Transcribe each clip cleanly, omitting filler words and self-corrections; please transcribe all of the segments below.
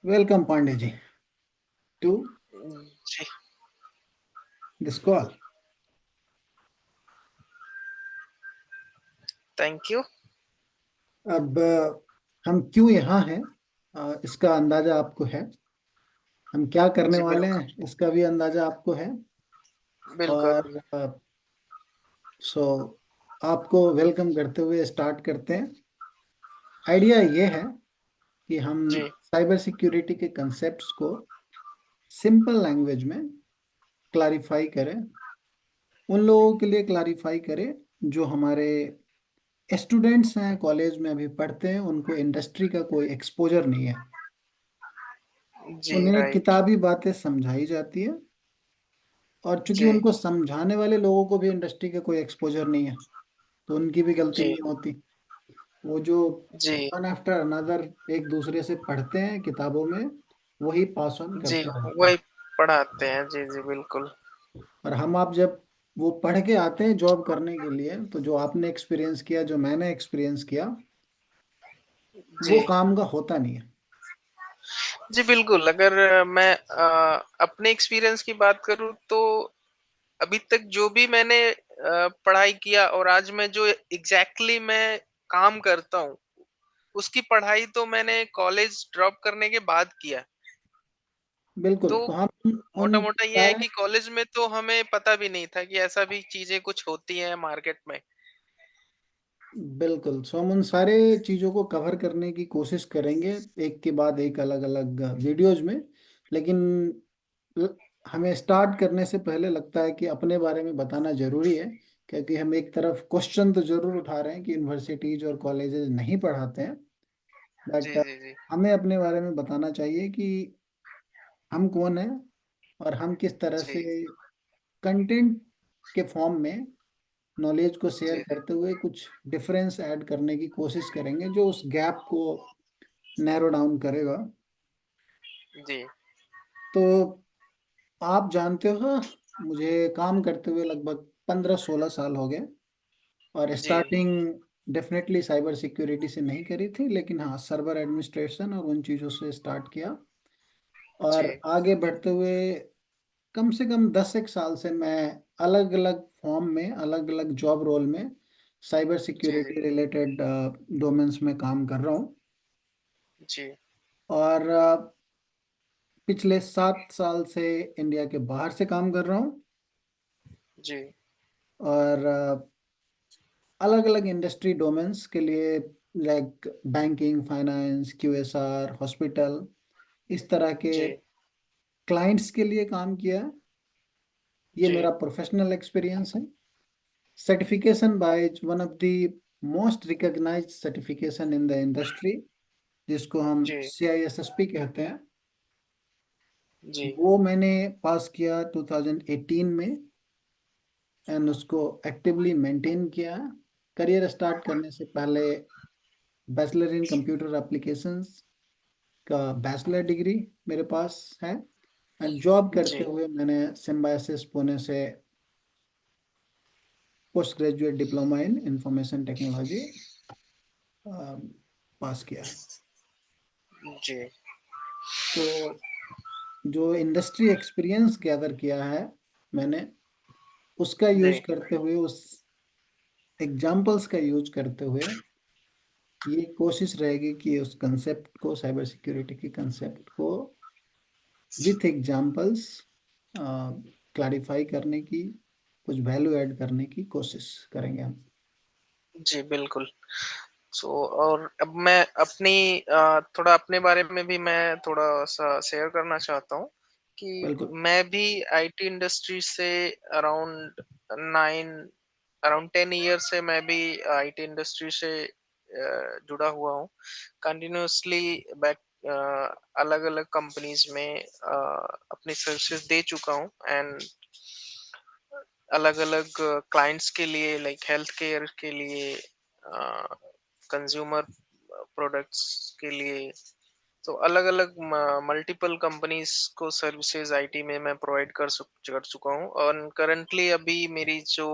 Welcome, Pandey to ji, this call. Thank you. अब हम क्यों यहाँ हैं, इसका अंदाजा आपको है। हम क्या करने जी, वाले बिल्कुल, हैं इसका भी अंदाजा आपको है। बिल्कुल। और सो आपको वेलकम करते हुए स्टार्ट करते हैं। आइडिया ये है कि हम जी, साइबर सिक्योरिटी के कंसेप्ट्स को सिंपल लैंग्वेज में क्लैरिफाई करें। उन लोगों के लिए क्लैरिफाई करें जो हमारे स्टूडेंट्स हैं, कॉलेज में अभी पढ़ते हैं, उनको इंडस्ट्री का कोई एक्सपोजर नहीं है। जी, उन्हें राइट। किताबी बातें समझाई जाती है, और चूंकि जी, उनको समझाने वाले लोगों को भी इंडस्ट्री का कोई एक्सपोजर नहीं है, तो उनकी भी गलती जी, नहीं होती। वो जो जी, वन आफ्टर अनदर एक दूसरे से पढ़ते हैं किताबों में, वही पास ऑन जी, करते रहते हैं। वही पढ़ाते हैं। जी, जी, बिल्कुल। और हम आप जब वो पढ़ के आते हैं जॉब करने के लिए, तो जो आपने एक्सपीरियंस किया, जो मैंने एक्सपीरियंस किया, जी, वो काम का होता नहीं है। जी, बिल्कुल। अगर मैं अपने एक्सपीरियंस की बात करूँ तो अभी तक जो भी मैंने पढ़ाई किया और आज मैं जो एग्ज़ैक्टली मैं काम करता हूँ, उसकी पढ़ाई तो मैंने कॉलेज ड्रॉप करने के बाद किया। बिल्कुल, तो तो हम उन मोटा-मोटा ये है सारे कि कॉलेज में तो हमें पता भी नहीं था कि ऐसा भी चीज़ें कुछ होती हैं मार्केट में। बिल्कुल, सो हम उन सारे चीज़ों को कवर करने की कोशिश करेंगे, एक के बाद एक अलग अलग वीडियोज में। लेकिन ल- हमें स्टार्ट करने से पहले लगता है कि अपने बारे में बताना जरूरी है, क्योंकि हम एक तरफ क्वेश्चन तो जरूर उठा रहे हैं कि यूनिवर्सिटीज और कॉलेजेस नहीं पढ़ाते हैं, जी, बट जी, जी। हमें अपने बारे में बताना चाहिए कि हम कौन हैं, और हम किस तरह जी, से कंटेंट के फॉर्म में नॉलेज को शेयर जी, करते हुए कुछ डिफरेंस ऐड करने की कोशिश करेंगे, जो उस गैप को नैरो डाउन करेगा। जी, तो आप जानते हो, मुझे काम करते हुए लगभग 15-16 साल हो गए, और जी, स्टार्टिंग डेफिनेटली साइबर सिक्योरिटी से नहीं करी थी, लेकिन हाँ, सर्वर एडमिनिस्ट्रेशन और उन चीज़ों से स्टार्ट किया। और जी, आगे बढ़ते हुए कम से कम 10 एक साल से मैं अलग अलग फॉर्म में, अलग अलग जॉब रोल में साइबर जी, जी, सिक्योरिटी रिलेटेड डोमेन्स में काम कर रहा हूँ। जी, और पिछले 7 साल से इंडिया के बाहर से काम कर रहा हूँ। जी, और अलग अलग इंडस्ट्री डोमेन्स के लिए, like banking, finance, QSR, hospital, इस तरह के जी, क्लाइंट्स के लिए काम किया है। ये जी, मेरा प्रोफेशनल एक्सपीरियंस है। Certification by one of the most recognised certification in the industry, जिसको हम जी, CISSP कहते हैं, जी, वो मैंने पास किया 2018 में, एंड उसको एक्टिवली मेंटेन किया। करियर स्टार्ट करने से पहले बैचलर इन कंप्यूटर एप्लीकेशंस का बैचलर डिग्री मेरे पास है। एंड जॉब करते जी, हुए मैंने सिम्बायोसिस पुणे से post graduate diploma in information technology pass किया है। जी, तो जो इंडस्ट्री एक्सपीरियंस गैदर किया है मैंने, उसका यूज जी, करते हुए, उस एग्जाम्पल्स का यूज करते हुए, ये कोशिश रहेगी कि उस कंसेप्ट को, साइबर सिक्योरिटी के कंसेप्ट को विथ एग्जाम्पल्स क्लैरिफाई करने की, कुछ वैल्यू ऐड करने की कोशिश करेंगे हम। जी, बिल्कुल। सो और अब मैं अपनी थोड़ा अपने बारे में भी मैं थोड़ा-सा शेयर करना चाहता हूँ कि बिल्कुल। मैं भी आईटी इंडस्ट्री से अराउंड 9 अराउंड 10 ईयर से मैं भी आईटी इंडस्ट्री से जुड़ा हुआ हूँ। कंटिन्यूअसली बैक अ, अलग-अलग कंपनीज़ में अपनी सर्विसेज़ दे चुका हूँ एंड अलग-अलग क्लाइंट्स के लिए लाइक हेल्थ केयर के लिए कंज्यूमर प्रोडक्ट्स के लिए तो अलग-अलग मल्टीपल कंपनीज को सर्विसेज आईटी में मैं प्रोवाइड कर चुका हूँ और करंटली अभी मेरी जो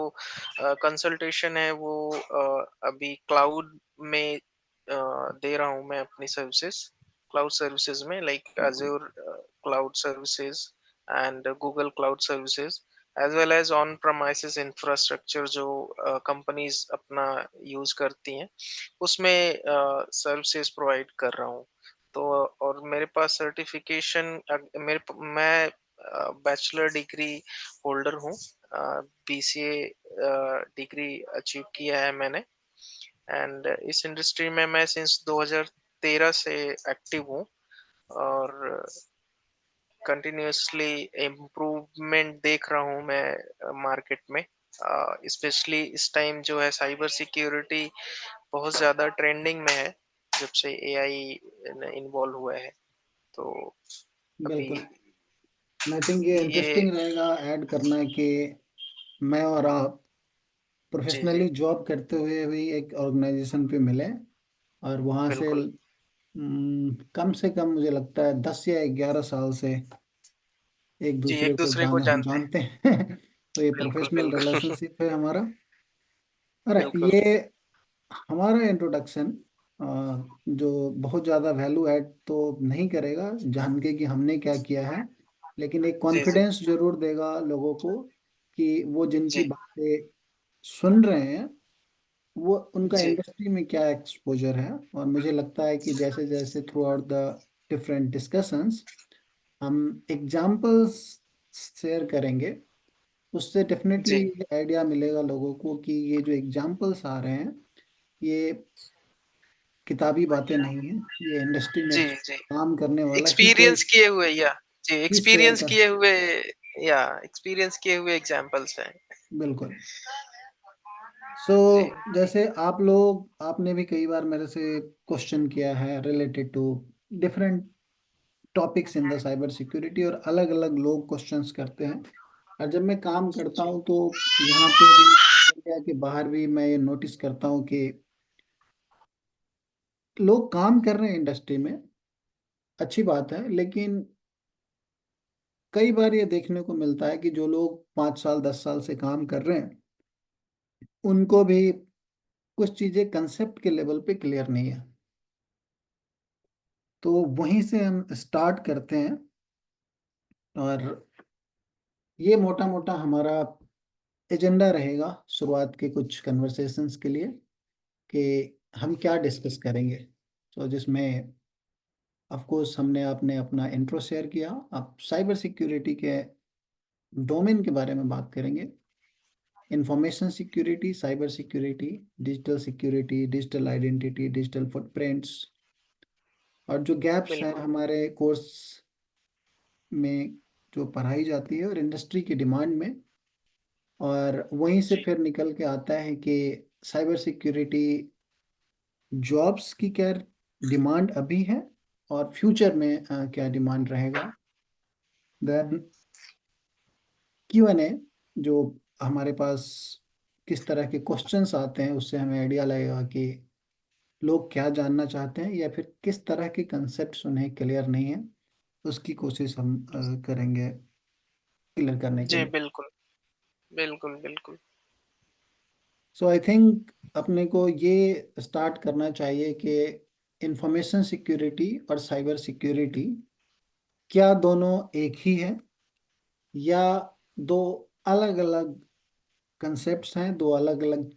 कंसल्टेशन है वो अभी क्लाउड में दे रहा हूँ मैं अपनी सर्विसेज क्लाउड सर्विसेज में, लाइक बिल्कुल Azure cloud services and Google cloud services, as well as on premises infrastructure जो कंपनीज अपना यूज करती हैं, उसमें सर्विसेज प्रोवाइड कर रहा हूँ। तो और मेरे पास सर्टिफिकेशन, मैं बैचलर डिग्री होल्डर हूँ। बीसीए डिग्री अचीव किया है मैंने। एंड इस इंडस्ट्री में मैं सिंस 2013 से एक्टिव हूँ, और कंटिन्यूअसली इम्प्रूवमेंट देख रहा हूँ मैं मार्केट में। स्पेशली इस टाइम जो है साइबर सिक्योरिटी बहुत ज़्यादा ट्रेंडिंग में है, जब से एआई इन्वॉल्व हुआ है। तो अभी बिल्कुल। आई थिंक ये ये इंटरेस्टिंग रहेगा ऐड करना कि मैं और आप जी, जी, प्रोफेशनली जॉब करते हुए भी एक ऑर्गेनाइजेशन पे मिले, और वहाँ से बिल्कुल। कम से कम मुझे लगता है 10 या 11 साल से एक जी, दूसरे को एक-दूसरे को जानते हैं। जानते हैं। तो ये बिल्कुल, प्रोफेशनल बिल्कुल। रिलेशनशिप है हमारा। और बिल्कुल। ये हमारा इंट्रोडक्शन जो बहुत ज़्यादा वैल्यू ऐड तो नहीं करेगा जान के कि हमने क्या किया है, लेकिन एक जी, जी, कॉन्फिडेंस जरूर देगा लोगों को कि वो जिनकी जी, बातें सुन रहे हैं वो उनका जी, इंडस्ट्री में क्या एक्सपोजर है। और मुझे लगता है कि जैसे जैसे through out the different discussions हम एग्जाम्पल्स शेयर करेंगे, उससे डेफिनेटली जी, आइडिया मिलेगा लोगों को कि ये जो एग्जाम्पल्स आ रहे हैं ये किताबी बातें नहीं है, ये इंडस्ट्री में जी, जी। काम करने वाला ही कोई एक्सपीरियंस किए हुए, या जी, ही शेयर एक्सपीरियंस कर। किए हुए, या एक्सपीरियंस किए हुए एग्ज़ाम्पल्स हैं। बिल्कुल। सो जी, जैसे आप लोग आपने भी कई बार मेरे से क्वेश्चन किया है related to different topics in the cyber security, और अलग अलग लोग क्वेश्चंस करते हैं। और जब मैं काम करता जी, हूँ तो यहाँ पे भी इंडिया के बाहर भी मैं ये नोटिस करता हूँ कि लोग काम कर रहे हैं इंडस्ट्री में, अच्छी बात है, लेकिन कई बार ये देखने को मिलता है कि जो लोग 5 साल 10 साल से काम कर रहे हैं उनको भी कुछ चीजें कंसेप्ट के लेवल पे क्लियर नहीं है। तो वहीं से हम स्टार्ट करते हैं, और ये मोटा मोटा हमारा एजेंडा रहेगा शुरुआत के कुछ कन्वर्सेशंस के लिए कि हम क्या डिस्कस करेंगे। तो जिसमें ऑफ कोर्स हमने आपने अपना इंट्रो शेयर किया, आप साइबर सिक्योरिटी के डोमेन के बारे में बात करेंगे, information security, cyber security, digital security, digital identity, digital footprints, और जो गैप्स हैं बिल्कुल। हमारे कोर्स में जो पढ़ाई जाती है और इंडस्ट्री की डिमांड में। और वहीं से जी, फिर निकल के आता है कि साइबर सिक्योरिटी जॉब्स की क्या डिमांड अभी है और फ्यूचर में क्या डिमांड रहेगा। देन Q&A, जो हमारे पास किस तरह के क्वेश्चंस आते हैं उससे हमें आइडिया लगेगा कि लोग क्या जानना चाहते हैं या फिर किस तरह के कंसेप्ट्स उन्हें क्लियर नहीं है, उसकी कोशिश हम करेंगे क्लियर करने के जी, लिए। बिल्कुल, बिल्कुल, बिल्कुल। सो आई थिंक अपने को ये स्टार्ट करना चाहिए कि इंफॉर्मेशन सिक्योरिटी और साइबर सिक्योरिटी क्या दोनों एक ही है, या दो अलग अलग कंसेप्ट्स हैं, दो अलग अलग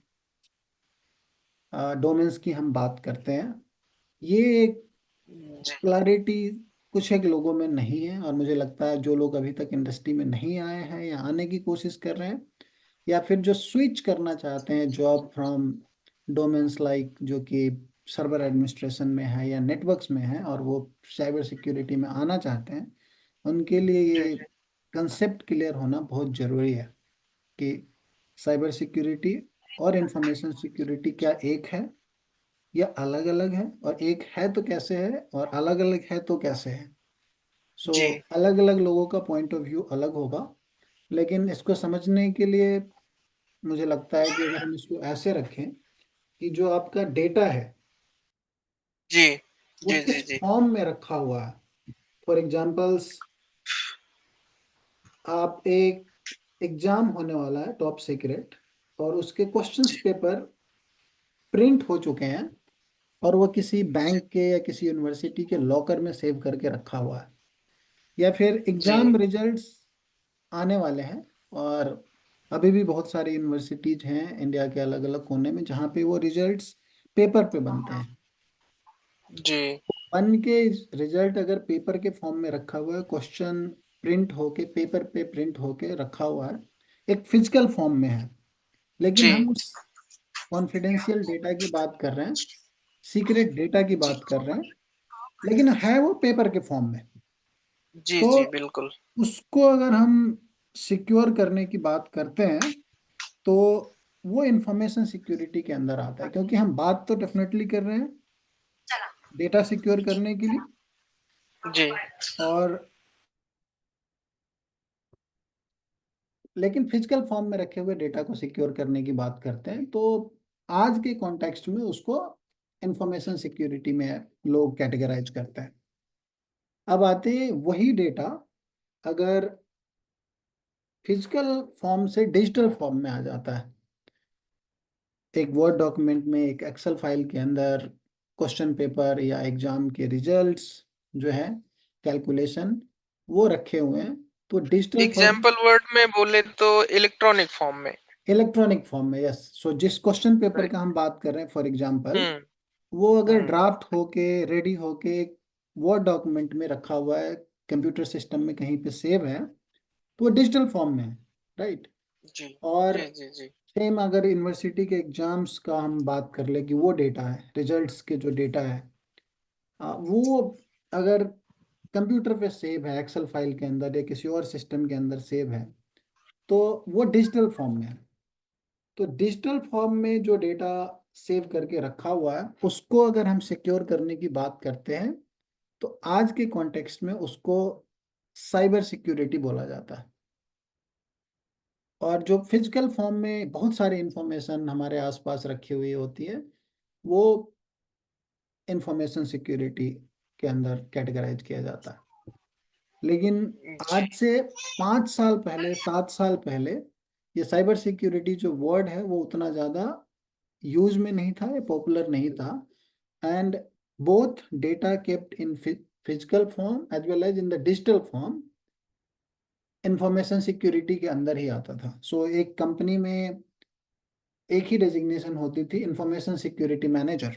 डोमेन्स की हम बात करते हैं। ये जी, क्लैरिटी कुछ एक लोगों में नहीं है, और मुझे लगता है जो लोग अभी तक इंडस्ट्री में नहीं आए हैं या आने की कोशिश कर रहे हैं, या फिर जो स्विच करना चाहते हैं जॉब फ्रॉम डोमेन्स लाइक जो कि सर्वर एडमिनिस्ट्रेशन में है या नेटवर्क्स में है और वो साइबर सिक्योरिटी में आना चाहते हैं, उनके लिए जी, ये कंसेप्ट क्लियर होना बहुत ज़रूरी है कि साइबर सिक्योरिटी और इंफॉर्मेशन सिक्योरिटी क्या एक है या अलग अलग है, और एक है तो कैसे है और अलग अलग है तो कैसे है। सो जी, अलग अलग लोगों का पॉइंट ऑफ व्यू अलग होगा, लेकिन इसको समझने के लिए मुझे लगता है कि अगर हम इसको ऐसे रखें कि जो आपका डेटा है जी, वो जी, जी, किस जी, फॉर्म में रखा हुआ है। फॉर एग्जांपल्स, आप एक एग्जाम होने वाला है टॉप सीक्रेट और उसके क्वेश्चंस जी, पेपर प्रिंट हो चुके हैं, और वो किसी बैंक के या किसी यूनिवर्सिटी के लॉकर में सेव करके रखा हुआ है। या फिर जी, एग्जाम रिजल्ट्स आने वाले हैं, और अभी भी बहुत सारी यूनिवर्सिटीज हैं इंडिया के अलग अलग कोने में जहाँ पे वो रिजल्ट्स पेपर पे बनते हैं। जी, बन के रिजल्ट अगर पेपर के फॉर्म में रखा हुआ है, क्वेश्चन प्रिंट होके पेपर पे प्रिंट होके रखा हुआ है, एक फिजिकल फॉर्म में है, लेकिन जी, हम उस कॉन्फिडेंशियल डेटा की बात कर रहे हैं, सीक्रेट डेटा की जी, बात कर रहे हैं, लेकिन है वो पेपर के फॉर्म में। जी, तो जी, बिल्कुल। उसको अगर हम सिक्योर करने की बात करते हैं, तो वो इंफॉर्मेशन सिक्योरिटी के अंदर आता है, क्योंकि हम बात तो डेफिनेटली कर रहे हैं डेटा सिक्योर करने के लिए, जी, और लेकिन फिजिकल फॉर्म में रखे हुए डेटा को सिक्योर करने की बात करते हैं। तो आज के कॉन्टेक्स्ट में उसको इंफॉर्मेशन सिक्योरिटी में लोग कैटेगराइज करते हैं। अब आते हैं वही डेटा अगर फिजिकल फॉर्म से डिजिटल फॉर्म में आ जाता है, एक वर्ड डॉक्यूमेंट में, एक एक्सेल फाइल के अंदर क्वेश्चन पेपर या एग्जाम के रिजल्ट्स जो है, कैलकुलेशन, वो रखे हुए हैं, तो डिजिटल फॉर्म, एग्जाम्पल वर्ड में बोले तो इलेक्ट्रॉनिक फॉर्म में। इलेक्ट्रॉनिक फॉर्म में, यस। सो जिस क्वेश्चन पेपर राइट। का हम बात कर रहे हैं फॉर एग्जांपल, हुँ, वो अगर हुँ, ड्राफ्ट होके रेडी होके एक वर्ड डॉक्यूमेंट में रखा हुआ है, कंप्यूटर सिस्टम में कहीं पे सेव है, तो वो डिजिटल फॉर्म में है, राइट। जी, और जी, जी, जी, सेम अगर यूनिवर्सिटी के एग्जाम्स का हम बात कर ले कि वो डेटा है, रिजल्ट्स के जो डेटा है, वो अगर कंप्यूटर पे सेव है, एक्सेल फाइल के अंदर या किसी और सिस्टम के अंदर सेव है, तो वो डिजिटल फॉर्म में है। तो डिजिटल फॉर्म में जो डेटा सेव करके रखा हुआ है, उसको अगर हम सिक्योर करने की बात करते हैं, तो आज के कॉन्टेक्स्ट में उसको साइबर सिक्योरिटी बोला जाता है। और जो फिजिकल फॉर्म में बहुत सारी इंफॉर्मेशन हमारे आसपास रखी हुई होती है, वो इंफॉर्मेशन सिक्योरिटी के अंदर कैटेगराइज किया जाता है। लेकिन जी, आज से 5 साल पहले, 7 साल पहले, ये साइबर सिक्योरिटी जो वर्ड है वो उतना ज़्यादा यूज में नहीं था, ये पॉपुलर नहीं था। And both data kept in physical form as well as in the digital form information security के अंदर ही आता था। सो एक कंपनी में एक ही डेजिग्नेशन होती थी, इंफॉर्मेशन सिक्योरिटी मैनेजर।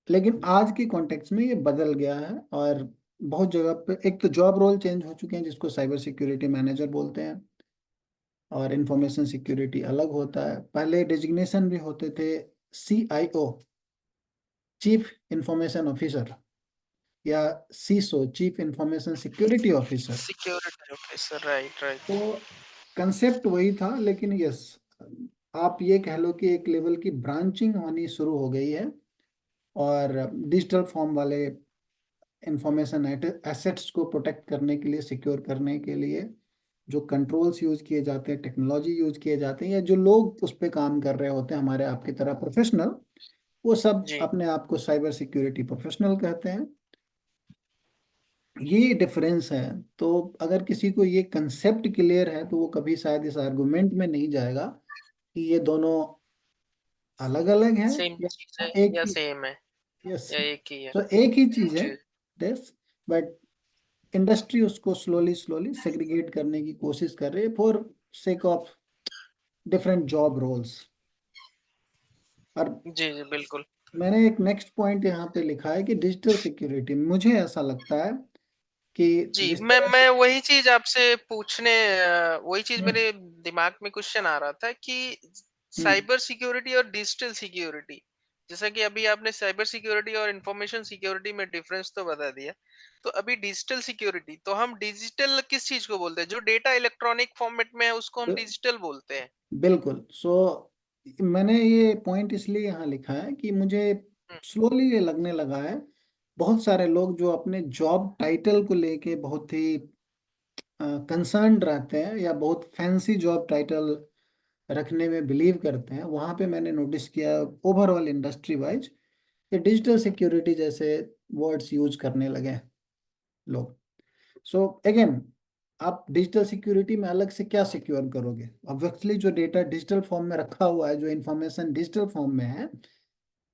लेकिन आज के कॉन्टेक्स्ट में ये बदल गया है, और बहुत जगह पे एक तो जॉब रोल चेंज हो चुके हैं जिसको साइबर सिक्योरिटी मैनेजर बोलते हैं, और इंफॉर्मेशन सिक्योरिटी अलग होता है। पहले डेजिग्नेशन भी होते थे, CIO, चीफ इंफॉर्मेशन ऑफिसर, या CISO, chief information security officer. Security officer, right, right. तो कंसेप्ट वही था, लेकिन यस, आप ये कह लो कि एक लेवल की ब्रांचिंग होनी शुरू हो गई है, और डिजिटल फॉर्म वाले इंफॉर्मेशन एसेट्स को प्रोटेक्ट करने के लिए, सिक्योर करने के लिए जो कंट्रोल्स यूज किए जाते हैं, टेक्नोलॉजी यूज किए जाते हैं, या जो लोग उस पर काम कर रहे होते हैं हमारे आपकी तरह प्रोफेशनल, वो सब जी, अपने आप को साइबर सिक्योरिटी प्रोफेशनल कहते हैं। ये डिफरेंस है। तो अगर किसी को ये कंसेप्ट क्लियर है, तो वो कभी शायद इस आर्गुमेंट में नहीं जाएगा कि ये दोनों अलग अलग हैं सेम चीज़ या है एक या ही। सेम है यस। या एक ही है? तो एक ही चीज है, जी, यस। बट इंडस्ट्री उसको स्लोली स्लोली सेग्रीगेट करने की कोशिश कर रही है for sake of different job roles. और जी, जी, बिल्कुल। मैंने एक नेक्स्ट पॉइंट यहाँ पे लिखा है कि डिजिटल सिक्योरिटी, मुझे ऐसा लगता है कि जी, जिस मैं तरह से, मैं वही चीज़ आपसे पूछने वही चीज़ हम्म, मेरे दिमाग में क्वेश्चन आ रहा था कि हम्म, साइबर सिक्योरिटी और डिजिटल सिक्योरिटी, जैसा कि अभी आपने साइबर सिक्योरिटी और इंफॉर्मेशन सिक्योरिटी में डिफरेंस तो बता दिया। तो अभी डिजिटल सिक्योरिटी, तो हम डिजिटल किस चीज़ को बोलते हैं? जो डेटा इलेक्ट्रॉनिक फॉर्मेट में है उसको हम डिजिटल बोलते हैं। बिल्कुल। सो मैंने ये पॉइंट इसलिए यहाँ लिखा है कि मुझे हुँ, स्लोली ये लगने लगा है, बहुत सारे लोग जो अपने जॉब टाइटल को लेके बहुत ही कंसर्न्ड रहते हैं, या बहुत फैंसी जॉब टाइटल रखने में बिलीव करते हैं, वहाँ पे मैंने नोटिस किया ओवरऑल इंडस्ट्री वाइज ये डिजिटल सिक्योरिटी जैसे वर्ड्स यूज करने लगे हैं लोग। सो अगेन, आप डिजिटल सिक्योरिटी में अलग से क्या सिक्योर करोगे? ऑब्वियसली जो डेटा डिजिटल फॉर्म में रखा हुआ है, जो इंफॉर्मेशन डिजिटल फॉर्म में है,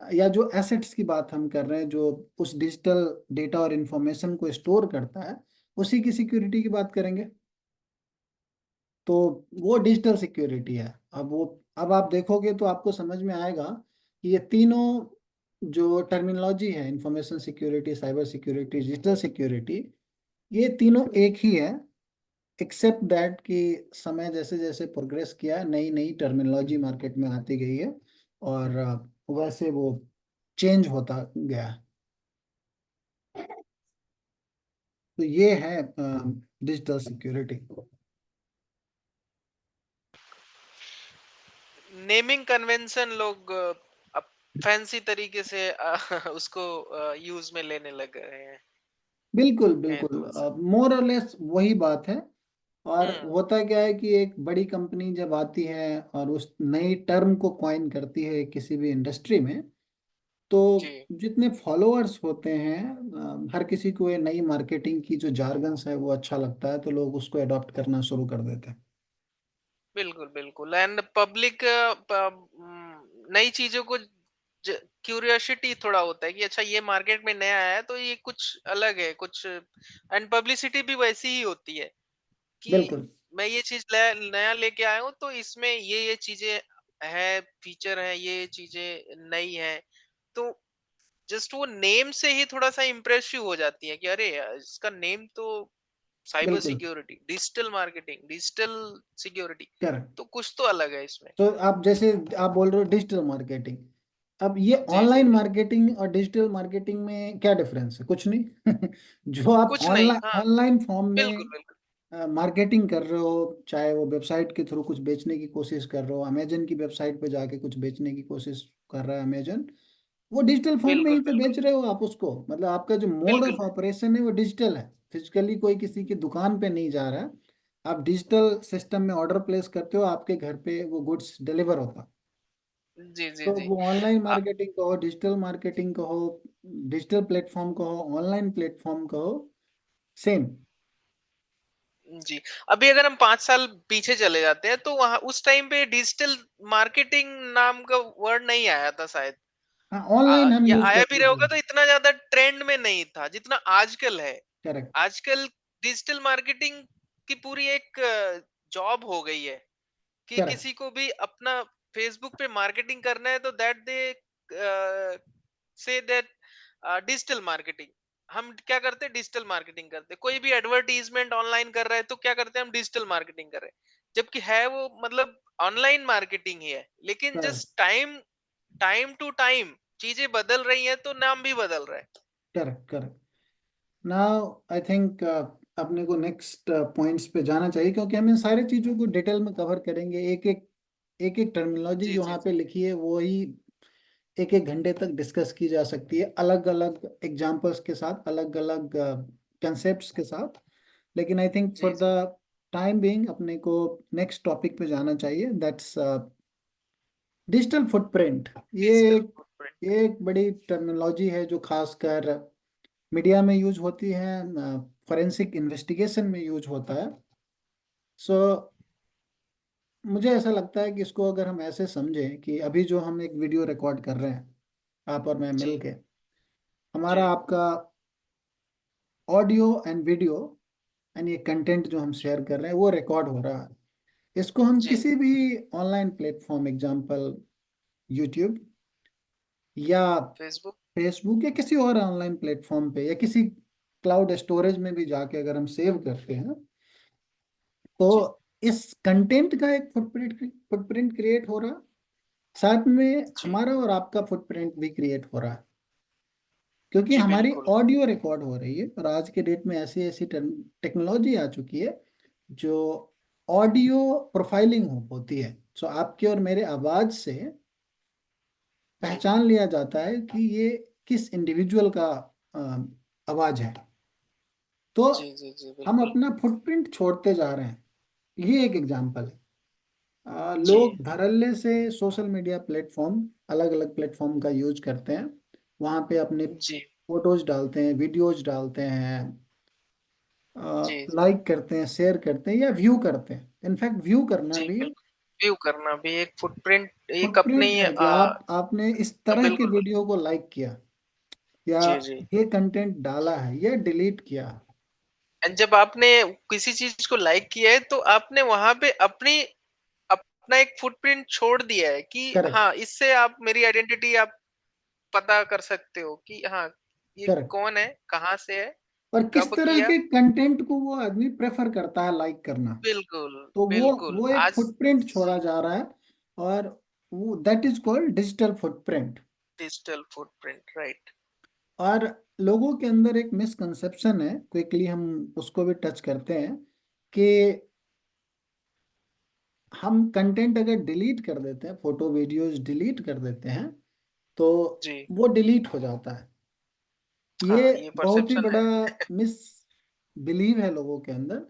या जो एसेट्स की बात हम कर रहे हैं, जो उस डिजिटल डेटा और इंफॉर्मेशन को स्टोर करता है, उसी की सिक्योरिटी की बात करेंगे। तो वो डिजिटल सिक्योरिटी है। अब आप देखोगे तो आपको समझ में आएगा कि ये तीनों जो टर्मिनोलॉजी है, information security, cyber security, digital security, ये तीनों एक ही है। एक्सेप्ट दैट कि समय जैसे जैसे प्रोग्रेस किया, नई नई टर्मिनोलॉजी मार्केट में आती गई है, और वैसे वो चेंज होता गया। तो ये है डिजिटल सिक्योरिटी। नेमिंग कन्वेंशन लोग अब फैंसी तरीके से उसको यूज में लेने लग गए बिल्कुल हैं बिल्कुल, तो मोर और लेस वही बात है। और हम्म। होता क्या है कि एक बड़ी कंपनी जब आती है और उस नई टर्म को कॉइन करती है किसी भी इंडस्ट्री में, तो जी जितने फॉलोअर्स होते हैं, हर किसी को ये नई मार्केटिंग की जो जार्गन्स है वो अच्छा लगता है, तो लोग उसको अडॉप्ट करना शुरू कर देते हैं। बिल्कुल बिल्कुल। एंड पब्लिक नई चीजों को क्यूरियोसिटी थोड़ा होता है कि अच्छा ये मार्केट में नया आया है तो ये कुछ अलग है कुछ। एंड पब्लिसिटी भी वैसी ही होती है कि बिल्कुल मैं ये चीज नया लेके आया हूँ तो इसमें ये चीजें है, फीचर है, ये चीजें नई है। तो जस्ट वो नेम से ही थोड़ा सा इम्प्रेसिव हो जाती है कि अरे यार, इसका नेम तो साइबर बिल्कुल। Security, digital marketing, digital security, correct. तो कुछ तो अलग है इसमें। तो आप जैसे आप बोल रहे हो डिजिटल मार्केटिंग, अब ये जी जी ऑनलाइन जी। मार्केटिंग और डिजिटल मार्केटिंग में क्या डिफरेंस है? कुछ नहीं। जो आप कुछ नहीं, ऑनलाइन हाँ। ऑनलाइन फॉर्म बिल्कुल में बिल्कुल। मार्केटिंग कर रहे हो, चाहे वो वेबसाइट के थ्रू कुछ बेचने की कोशिश कर रहे हो, अमेजन की वेबसाइट पे जाके कुछ बेचने की कोशिश कर रहा है अमेजन, वो डिजिटल फॉर्म में ही बिल्कुल तो बिल्कुल। बेच रहे हो आप उसको। मतलब आपका जो मोड बिल्कुल ऑफ ऑपरेशन है वो डिजिटल है, फिजिकली कोई किसी की दुकान पे नहीं जा रहा है। आप डिजिटल सिस्टम में ऑर्डर प्लेस करते हो, आपके घर पे वो गुड्स डिलीवर होता है। जी जी तो जी। वो ऑनलाइन अ, मार्केटिंग कहो, डिजिटल मार्केटिंग कहो, डिजिटल प्लेटफॉर्म कहो, ऑनलाइन प्लेटफॉर्म कहो, सेम। जी। अभी अगर हम 5 साल पीछे चले जाते हैं तो वहां उस टाइम पे डिजिटल मार्केटिंग नाम का वर्ड नहीं आया था शायद। हाँ, ऑनलाइन हम या यूज आया भी करते थे। होगा तो इतना ज्यादा ट्रेंड में नहीं था जितना आजकल है। करेक्ट। आजकल डिजिटल मार्केटिंग की पूरी एक जॉब हो गई है कि करेक्ट। किसी को भी अपना फेसबुक पे मार्केटिंग करना है तो that they say that digital marketing. हम क्या करते हैं, डिजिटल मार्केटिंग करते हैं। कोई भी एडवर्टीजमेंट ऑनलाइन कर रहा है तो क्या करते हैं, हम डिजिटल मार्केटिंग कर रहे हैं, जबकि है वो मतलब ऑनलाइन मार्केटिंग ही है, लेकिन correct. Just time time to time चीजें बदल रही हैं तो नाम भी बदल रहा है। Correct. Correct. Now I think अपने को नेक्स्ट पॉइंट्स पे जाना चाहिए, क्योंकि हम इन सारी चीज़ों को डिटेल में कवर करेंगे। एक एक टर्मिनोलॉजी जी जो जी वहाँ पे जी। लिखी है वो ही एक एक घंटे तक डिस्कस की जा सकती है, अलग अलग एग्जांपल्स के साथ, अलग अलग कंसेप्ट्स के साथ। लेकिन आई थिंक जी फॉर द जी। टाइम बीइंग अपने को नेक्स्ट टॉपिक पे जाना चाहिए, that's digital footprint. Digital footprint. ये एक बड़ी टर्मिनोलॉजी है जो खासकर मीडिया में यूज होती है, फॉरेंसिक इन्वेस्टिगेशन में यूज होता है। सो मुझे ऐसा लगता है कि इसको अगर हम ऐसे समझें कि अभी जो हम एक वीडियो रिकॉर्ड कर रहे हैं, आप और मैं जी मिल के, जी हमारा आपका ऑडियो एंड वीडियो एंड ये कंटेंट जो हम शेयर कर रहे हैं वो रिकॉर्ड हो रहा है। इसको हम जी। किसी भी ऑनलाइन प्लेटफॉर्म, एग्जांपल यूट्यूब या फेसबुक। फेसबुक या किसी और ऑनलाइन प्लेटफॉर्म पे या किसी क्लाउड स्टोरेज में भी जाके अगर हम सेव करते हैं, तो जी इस कंटेंट का एक फुटप्रिंट फुटप्रिंट क्रिएट हो रहा है, साथ में जी। हमारा और आपका फुटप्रिंट भी क्रिएट हो रहा है, क्योंकि जी हमारी बिल्कुल। ऑडियो रिकॉर्ड हो रही है। और आज के डेट में ऐसी ऐसी टेक्नोलॉजी आ चुकी है जो ऑडियो प्रोफाइलिंग होती है। सो आपके और मेरे आवाज से जी पहचान लिया जाता है कि ये किस इंडिविजुअल का आवाज है। तो जी जी जी हम बिल्कुल। अपना फुटप्रिंट छोड़ते जा रहे हैं। ये एक एग्जाम्पल है। जी लोग धड़ल्ले से सोशल मीडिया प्लेटफॉर्म, अलग अलग प्लेटफॉर्म का यूज करते हैं, वहाँ पे अपने जी फोटोज डालते हैं, वीडियोज डालते हैं, जी जी। लाइक करते हैं, शेयर करते हैं या व्यू करते हैं। इनफैक्ट व्यू करना जी भी बिल्कुल। व्यू करना भी एक फुटप्रिंट, एक अपनी फुटप्रिंट है कि आपने इस तरह के बिल्कुल। वीडियो को लाइक किया, या जी, जी। ये कंटेंट डाला है या डिलीट किया। एंड जब आपने किसी चीज़ को लाइक किया है, तो आपने वहाँ पे अपना एक फुटप्रिंट छोड़ दिया है कि करेक्ट। हाँ, इससे आप मेरी आइडेंटिटी आप पता कर सकते हो कि हाँ, ये करेक्ट। कौन है, कहाँ से है, और किस कब तरह किया। के कंटेंट को वो आदमी प्रेफर करता है लाइक करना। बिल्कुल, तो वो बिल्कुल। वो एक आज फुटप्रिंट छोड़ा जा रहा है। और वो that is called digital footprint. Digital footprint, right. और लोगों के अंदर एक मिसकंसेप्शन है, क्विकली हम उसको भी टच करते हैं, कि हम कंटेंट अगर डिलीट कर देते हैं, फोटो वीडियोस डिलीट कर देते हैं, तो जी। वो डिलीट हो जाता है। हाँ, ये ये बहुत ही परसेप्शन बड़ा है। मिस बिलीव है लोगों के अंदर।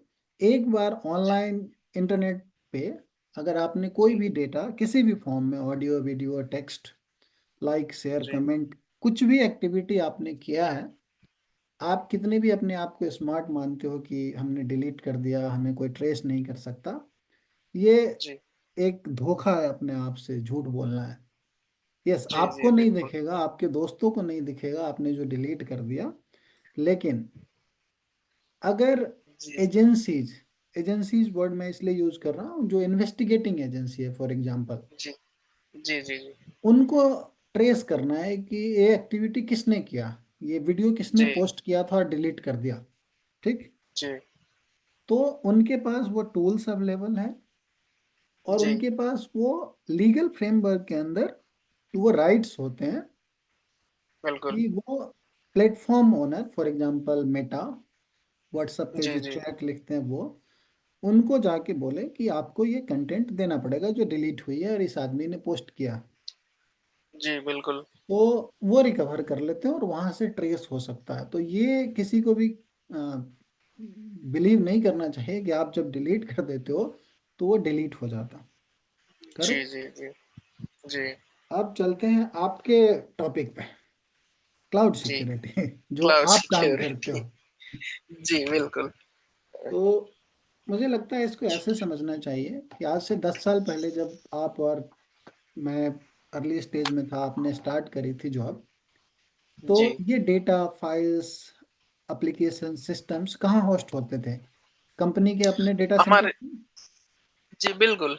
एक बार ऑनलाइन इंटरनेट पे अगर आपने कोई जी, भी डेटा किसी भी फॉर्म में, audio video text, like share जी, कमेंट, कुछ भी एक्टिविटी आपने किया है, आप कितने भी अपने आप को स्मार्ट मानते हो कि हमने डिलीट कर दिया, हमें कोई ट्रेस नहीं कर सकता, ये जी। एक धोखा है, अपने आप से झूठ बोलना है। यस, जी, आपको जी, नहीं बिल्कुल। दिखेगा, आपके दोस्तों को नहीं दिखेगा आपने जो डिलीट कर दिया, लेकिन अगर जी, एजेंसीज, एजेंसीज वर्ड मैं इसलिए यूज कर रहा हूँ, जो इन्वेस्टिगेटिंग एजेंसी है फॉर एग्जांपल, जी, जी, जी, जी, उनको ट्रेस करना है कि ये एक्टिविटी किसने किया, ये वीडियो किसने जी, पोस्ट किया था और डिलीट कर दिया। ठीक। जी, तो उनके पास वो टूल्स अवेलेबल है, और जी, उनके पास वो लीगल फ्रेमवर्क के अंदर वो राइट्स होते हैं बिल्कुल। कि वो platform owner, for example Meta, WhatsApp पे जी, जो जी, चैट लिखते हैं वो, उनको जाके बोले कि आपको ये कंटेंट देना पड़ेगा जो डिलीट हुई है और इस आदमी ने पोस्ट किया। जी, बिल्कुल। तो वो रिकवर कर लेते हैं और वहां से ट्रेस हो सकता है। तो ये किसी को भी बिलीव नहीं करना चाहिए कि आप जब डिलीट कर देते हो तो वो डिलीट हो जाता। जी, करेक्ट। जी, जी, जी, अब चलते हैं आपके टॉपिक पे, क्लाउड जी। सिक्योरिटी जो क्लाउड आप काम करते सिक्योरिटी। हो। जी, बिल्कुल। तो मुझे लगता है इसको ऐसे समझना चाहिए कि आज से 10 साल पहले जब आप और मैं अर्ली स्टेज में था, आपने स्टार्ट करी थी जॉब, तो जी, ये डेटा फाइल्स एप्लीकेशन सिस्टम्स कहाँ होस्ट होते थे? कंपनी के अपने डेटा सेंटर, हमारे जी, बिल्कुल।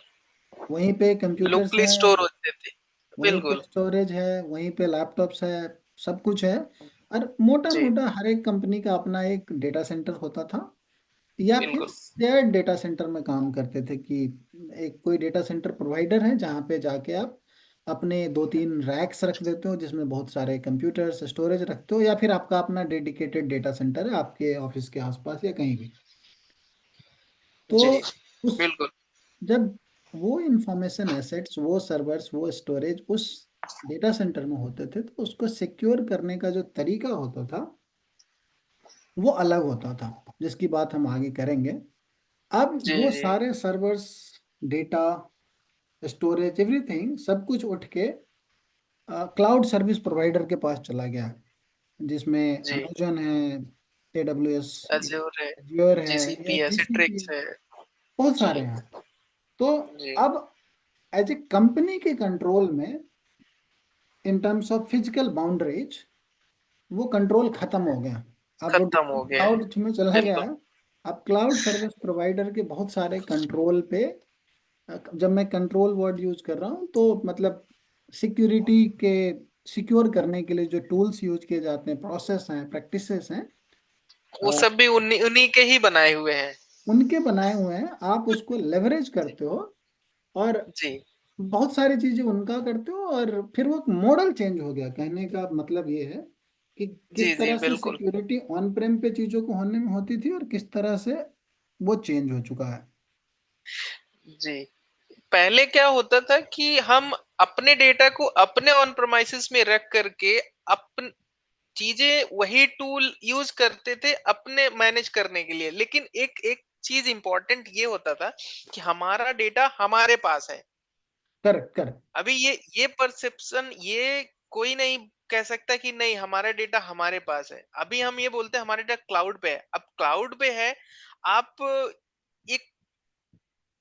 वहीं पे कंप्यूटर्स लोकली हैं, स्टोर होते थे। वहीं पे बिल्कुल। स्टोरेज है, वहीं पे लैपटॉप्स है, सब कुछ है। और मोटा जी, मोटा हर एक कंपनी का अपना एक डेटा सेंटर होता था, या फिर बिल्कुल। शेयर्ड डेटा सेंटर में काम करते थे कि एक कोई डेटा सेंटर प्रोवाइडर है जहाँ पे जाके आप अपने 2-3 रैक्स रख देते हो जिसमें बहुत सारे कंप्यूटर्स स्टोरेज रखते हो, या फिर आपका अपना डेडिकेटेड डेटा सेंटर है आपके ऑफिस के आसपास या कहीं भी। तो जी, उस बिल्कुल। जब वो इंफॉर्मेशन एसेट्स, वो सर्वर्स, वो स्टोरेज उस डेटा सेंटर में होते थे, तो उसको सिक्योर करने का जो तरीका होता था वो अलग होता था, जिसकी बात हम आगे करेंगे। अब जी, वो जी। सारे सर्वर्स, डेटा, स्टोरेज, एवरीथिंग सब कुछ उठ के क्लाउड सर्विस प्रोवाइडर के पास चला गया, जिसमें जी, अमेजन है, AWS, अज़ूर है, एज्योर है, या जीसीपी है, GCP है, सिट्रिक्स है। बहुत सारे जी, हैं। तो जी, अब एज ए कंपनी के कंट्रोल में, in terms of physical boundaries, वो कंट्रोल खत्म हो गया। अब वो खत्म डेटा हो गया है। क्लाउड में चला गया बिल्कुल। है। अब क्लाउड सर्विस प्रोवाइडर के बहुत सारे कंट्रोल पे, जब मैं कंट्रोल वर्ड यूज कर रहा हूँ तो मतलब सिक्योरिटी के, सिक्योर करने के लिए जो टूल्स यूज किए जाते हैं, प्रोसेस हैं, प्रैक्टिसेस हैं, वो सब भी उन्हीं उन्हीं के ही बनाए हुए हैं। उनके बनाए हुए हैं। आप उसको लेवरेज जी, करते हो और जी, बहुत सारी चीजें उनका करते हो, और फिर वो मॉडल चेंज हो गया। कहने का मतलब ये है कि जी, किस जी, तरह से बिल्कुल। सिक्योरिटी ऑन प्रेम पे चीजों को होने में होती थी और किस तरह से वो चेंज हो चुका है। जी। पहले क्या होता था कि हम अपने डेटा को अपने ऑन प्रेमाइसेस में रख करके अपन चीजें वही टूल यूज करते थे अपने मैनेज करने के लिए, लेकिन एक एक चीज इंपॉर्टेंट ये होता था कि हमारा डेटा हमारे पास है। करेक्ट। करेक्ट। अभी ये परसेप्शन ये कोई नहीं कह सकता कि नहीं हमारा डेटा हमारे पास है। अभी हम ये बोलते हैं हमारा डेटा क्लाउड पे है। अब क्लाउड पे है, आप एक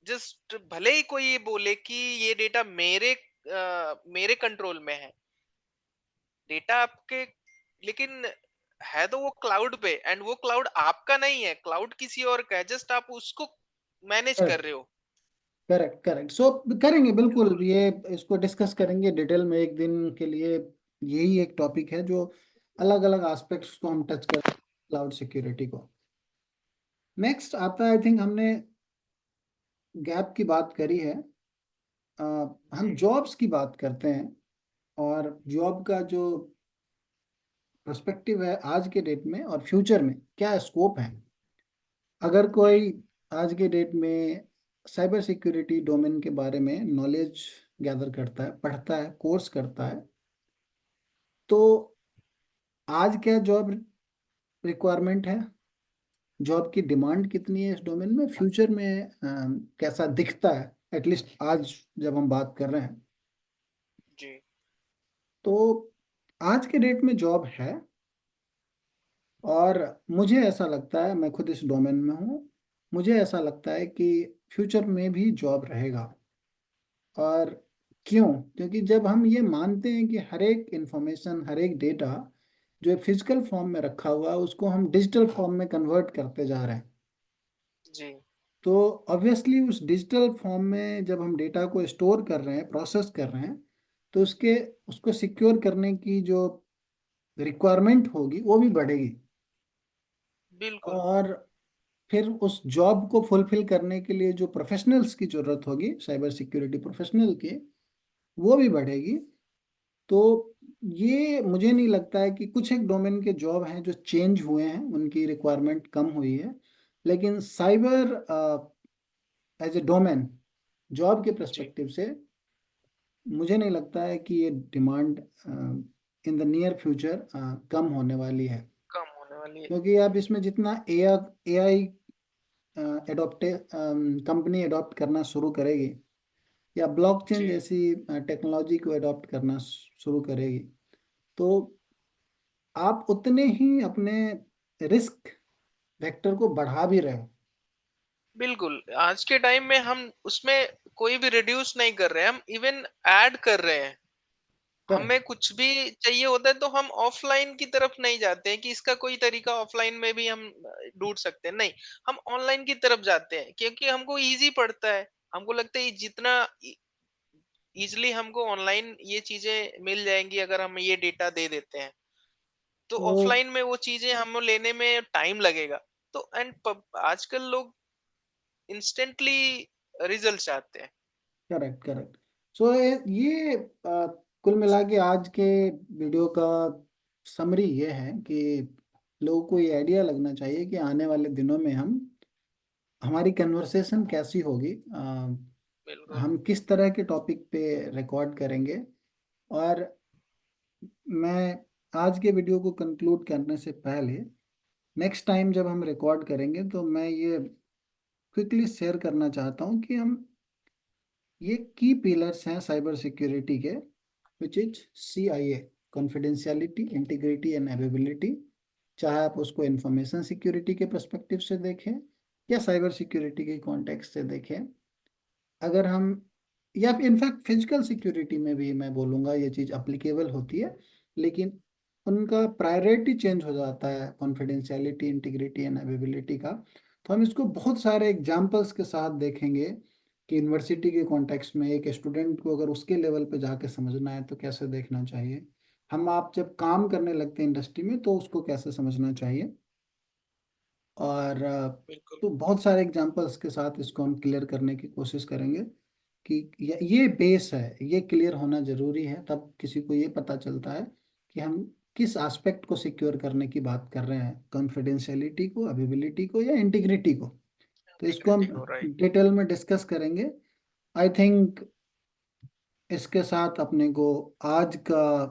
जस्ट भले ही कोई ये बोले कि ये डेटा मेरे कंट्रोल में है, डेटा आपके, लेकिन है तो वो क्लाउड पे, एंड वो क्लाउड आपका नहीं है, क्लाउड किसी और का है, जस्ट आप उसको मैनेज कर करेक्ट, रहे हो। Correct, correct. सो करेंगे बिल्कुल, बिल्कुल। ये इसको डिस्कस करेंगे डिटेल में एक दिन के लिए। यही एक टॉपिक है जो अलग अलग एस्पेक्ट्स को हम टच कर, क्लाउड सिक्योरिटी को। नेक्स्ट आता है, आई थिंक हमने गैप की बात करी है। अ, हम जी। जॉब्स की बात करते हैं, और जॉब का जो पर्सपेक्टिव है आज के डेट में और फ्यूचर में क्या स्कोप है। अगर जी। कोई आज के डेट में साइबर सिक्योरिटी डोमेन के बारे में नॉलेज गैदर करता है, पढ़ता है, कोर्स करता है, तो आज क्या जॉब रिक्वायरमेंट है, जॉब की डिमांड कितनी है इस डोमेन में, फ्यूचर में कैसा दिखता है, एटलीस्ट आज जब हम बात कर रहे हैं। जी। तो आज के डेट में जॉब है, और मुझे ऐसा लगता है, मैं खुद इस डोमेन में हूँ, मुझे ऐसा लगता है कि फ्यूचर में भी जॉब रहेगा। और क्यों? क्योंकि जब हम ये मानते हैं कि हर एक इंफॉर्मेशन, हर एक डेटा जो फिजिकल फॉर्म में रखा हुआ है उसको हम डिजिटल फॉर्म में कन्वर्ट करते जा रहे हैं, जी। तो ऑब्वियसली उस डिजिटल फॉर्म में जब हम डेटा को स्टोर कर रहे हैं, प्रोसेस कर रहे हैं, तो उसके उसको सिक्योर करने की जो रिक्वायरमेंट होगी वो भी बढ़ेगी। बिल्कुल। और फिर उस जॉब को फुलफिल करने के लिए जो प्रोफेशनल्स की जरूरत होगी, साइबर सिक्योरिटी प्रोफेशनल की, वो भी बढ़ेगी। तो ये मुझे नहीं लगता है कि कुछ एक डोमेन के जॉब हैं जो चेंज हुए हैं, उनकी रिक्वायरमेंट कम हुई है, लेकिन cyber as a domain, job के जी। पर्सपेक्टिव से मुझे नहीं लगता है कि ये demand in the near future कम होने वाली है। कम होने वाली है। क्योंकि आप इसमें जितना ए आई एडोप्टे कंपनी एडॉप्ट करना शुरू करेगी, या ब्लॉकचेन जी। जैसी टेक्नोलॉजी को एडॉप्ट करना शुरू करेगी, तो आप उतने ही अपने रिस्क वेक्टर को बढ़ा भी रहे हो। बिल्कुल, आज के टाइम में हम उसमें कोई भी रिड्यूस नहीं कर रहे हैं, हम इवन ऐड कर रहे हैं। करेक्ट। हमें कुछ भी चाहिए होता है तो हम ऑफलाइन की तरफ नहीं जाते हैं कि इसका कोई तरीका ऑफलाइन में भी हम ढूंढ सकते हैं, नहीं, हम ऑनलाइन की तरफ जाते हैं क्योंकि हमको इजी पड़ता है। हमको लगता है जितना इजिली हमको ऑनलाइन ये चीजें मिल जाएंगी अगर हम ये डेटा दे देते हैं, तो तो ऑफलाइन में वो चीजें हम लेने में टाइम लगेगा। तो आजकल लोग इंस्टेंटली रिजल्ट चाहते हैं। Correct, correct. सो ये कुल मिला के आज के वीडियो का समरी ये है कि लोगों को ये आइडिया लगना चाहिए कि आने वाले दिनों में हम हमारी कन्वर्सेशन कैसी होगी, बिल्कुल। हम किस तरह के टॉपिक पे रिकॉर्ड करेंगे। और मैं आज के वीडियो को कंक्लूड करने से पहले, नेक्स्ट टाइम जब हम रिकॉर्ड करेंगे तो मैं ये क्विकली शेयर करना चाहता हूँ कि हम ये की पिलर्स हैं साइबर सिक्योरिटी के, which is CIA, confidentiality, integrity and availability. चाहे आप उसको इंफॉर्मेशन सिक्योरिटी के पर्सपेक्टिव से देखें या साइबर सिक्योरिटी के कॉन्टेक्स्ट से देखें, अगर हम, या इनफैक्ट फिजिकल सिक्योरिटी में भी मैं बोलूँगा ये चीज़ अप्लीकेबल होती है, लेकिन उनका प्रायोरिटी चेंज हो जाता है कॉन्फिडेंशियलिटी, इंटीग्रिटी एंड अवेलेबिलिटी का। तो हम इसको बहुत सारे एग्जांपल्स के साथ देखेंगे कि यूनिवर्सिटी के कॉन्टेक्स्ट में एक स्टूडेंट को अगर उसके लेवल पे जाके समझना है तो कैसे देखना चाहिए, हम आप जब काम करने लगते हैं इंडस्ट्री में तो उसको कैसे समझना चाहिए। और बिल्कुल। तो बहुत सारे एग्जांपल्स के साथ इसको हम क्लियर करने की कोशिश करेंगे कि ये बेस है, ये क्लियर होना जरूरी है, तब किसी को ये पता चलता है कि हम किस एस्पेक्ट को सिक्योर करने की बात कर रहे हैं, कॉन्फिडेंशियलिटी को, अवेलेबिलिटी को, या इंटीग्रिटी को। तो इसको हम इंटीग्रिटी को, राइट। डिटेल में डिस्कस करेंगे। आई थिंक इसके साथ अपने को आज का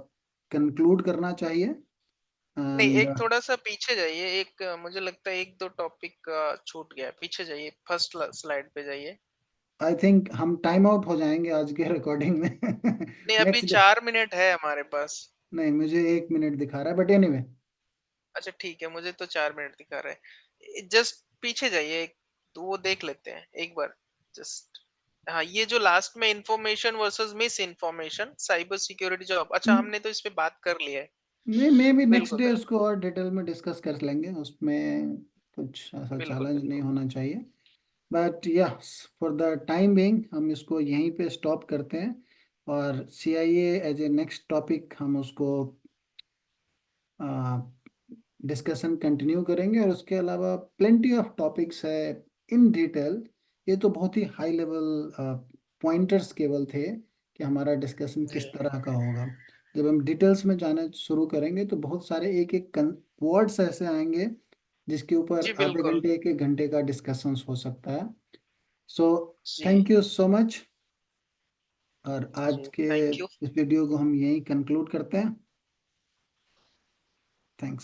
कंक्लूड करना चाहिए। नहीं, एंड एक थोड़ा-सा पीछे जाइए, एक मुझे लगता है 1-2 टॉपिक छूट गया है। पीछे जाइए, फर्स्ट स्लाइड पे जाइए। आई थिंक हम टाइम आउट हो जाएंगे आज के रिकॉर्डिंग में। नहीं, अभी नेक्स्ट। 4 मिनट है हमारे पास। नहीं, मुझे 1 मिनट दिखा रहा है, बट एनीवे। अच्छा ठीक है, मुझे तो 4 मिनट दिखा रहा है। जस्ट पीछे जाइए, तो वो देख लेते हैं एक बार। जस्ट हाँ, ये जो लास्ट में information versus miss information, cyber security job, अच्छा हमने तो इस पे बात कर लिया है। मे भी नेक्स्ट बिल्कुल, डे बिल्कुल। उसको और डिटेल में डिस्कस कर लेंगे, उसमें कुछ ऐसा बिल्कुल, चैलेंज नहीं बिल्कुल। होना चाहिए। But yes, for the time being हम इसको यहीं पे स्टॉप करते हैं, और CIA as a next topic हम उसको डिस्कशन कंटिन्यू करेंगे। और उसके अलावा प्लेंटी ऑफ टॉपिक्स है इन डिटेल। ये तो बहुत ही हाई लेवल पॉइंटर्स केवल थे कि हमारा डिस्कशन जी। किस तरह का होगा। जब हम डिटेल्स में जाना शुरू करेंगे तो बहुत सारे एक एक वर्ड्स ऐसे आएंगे जिसके ऊपर जी, आधे बिल्कुल। घंटे 1 घंटे का डिस्कशंस हो सकता है। सो जी, थैंक यू सो मच। और आज जी, के थैंक यू। इस वीडियो को हम यहीं कंक्लूड करते हैं। थैंक्स।